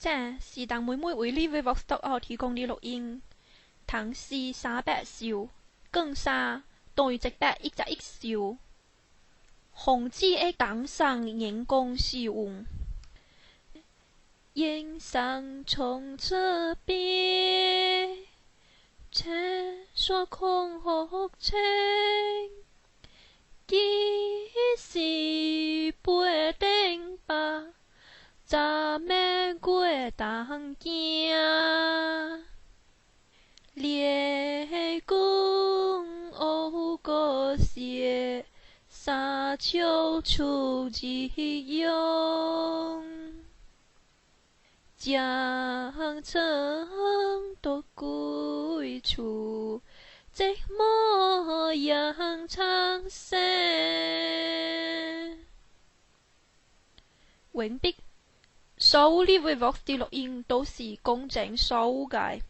這是當妹妹為你為 Voxtalk 提供的錄音，唐詩300首，更沙對直白一隻一首，紅字的當上人工使用，人生從這邊，前所空學情，幾時背定吧。咱們過當行，列公歐個些，沙丘出之用，將城都歸處，寂寞揚長聲。完畢。所有呢位 Vox 的錄音都是公正所有嘅。